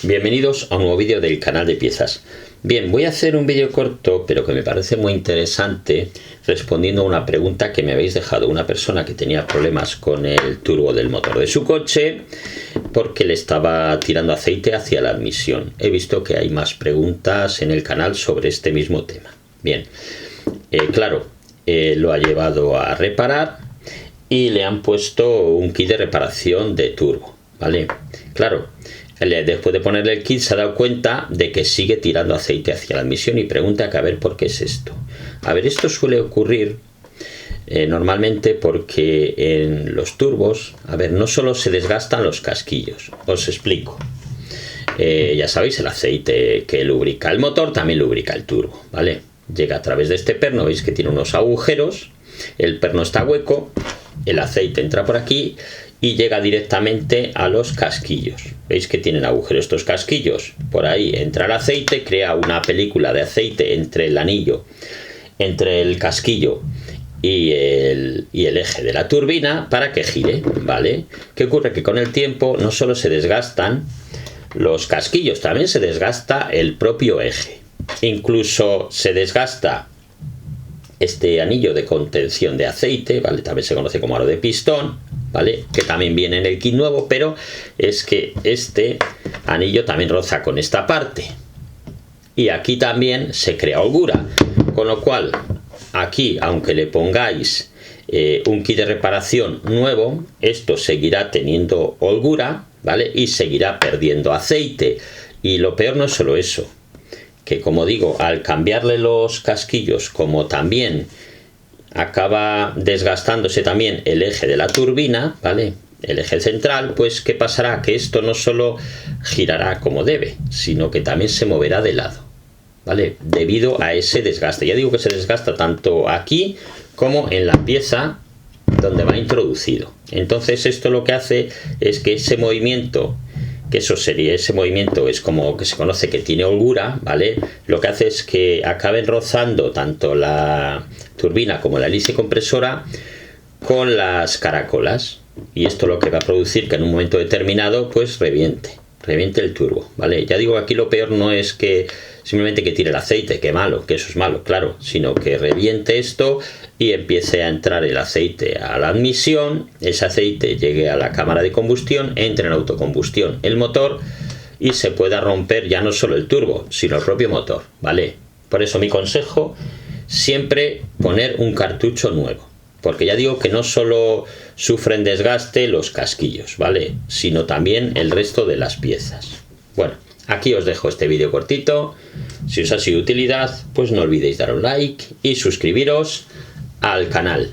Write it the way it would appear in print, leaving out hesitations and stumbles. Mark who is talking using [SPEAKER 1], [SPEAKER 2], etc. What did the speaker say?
[SPEAKER 1] Bienvenidos a un nuevo vídeo del canal de piezas. Bien, voy a hacer un vídeo corto, pero que me parece muy interesante, respondiendo a una pregunta que me habéis dejado. Una persona que tenía problemas con el turbo del motor de su coche, porque le estaba tirando aceite hacia la admisión. He visto que hay más preguntas en el canal sobre este mismo tema. Bien, lo ha llevado a reparar y le han puesto un kit de reparación de turbo, ¿vale? Claro, después de ponerle el kit se ha dado cuenta de que sigue tirando aceite hacia la admisión y pregunta que a ver por qué es esto. A ver, esto suele ocurrir normalmente porque en los turbos, a ver, no solo se desgastan los casquillos, os explico. Ya sabéis, el aceite que lubrica el motor también lubrica el turbo, ¿vale? Llega a través de este perno, veis que tiene unos agujeros, el perno está hueco, el aceite entra por aquí y llega directamente a los casquillos. Veis que tienen agujeros estos casquillos, por ahí entra el aceite, crea una película de aceite entre el anillo, entre el casquillo y el eje de la turbina para que gire, ¿vale? ¿Qué ocurre? Que con el tiempo no solo se desgastan los casquillos, también se desgasta el propio eje. Incluso se desgasta este anillo de contención de aceite, ¿vale? También se conoce como aro de pistón, ¿vale? Que también viene en el kit nuevo, pero es que este anillo también roza con esta parte. Y aquí también se crea holgura. Con lo cual, aquí, aunque le pongáis un kit de reparación nuevo, esto seguirá teniendo holgura, ¿vale? Y seguirá perdiendo aceite. Y lo peor no es solo eso, que como digo, al cambiarle los casquillos, como también acaba desgastándose también el eje de la turbina, ¿vale? El eje central, pues ¿qué pasará? Que esto no solo girará como debe, sino que también se moverá de lado, ¿vale? Debido a ese desgaste. Ya digo que se desgasta tanto aquí como en la pieza donde va introducido. Entonces esto lo que hace es que ese movimiento, ese movimiento es como que se conoce que tiene holgura, ¿vale? Lo que hace es que acaben rozando tanto la turbina como la hélice compresora con las caracolas, y esto lo que va a producir que en un momento determinado pues reviente el turbo, ¿vale? Ya digo que aquí lo peor no es que simplemente que tire el aceite, que malo, que eso es malo, claro, sino que reviente esto y empiece a entrar el aceite a la admisión, ese aceite llegue a la cámara de combustión, entre en autocombustión el motor y se pueda romper ya no solo el turbo, sino el propio motor, ¿vale? Por eso mi consejo, siempre poner un cartucho nuevo, porque ya digo que no solo sufren desgaste los casquillos, ¿vale? Sino también el resto de las piezas. Bueno, aquí os dejo este vídeo cortito. Si os ha sido de utilidad, pues no olvidéis dar un like y suscribiros al canal.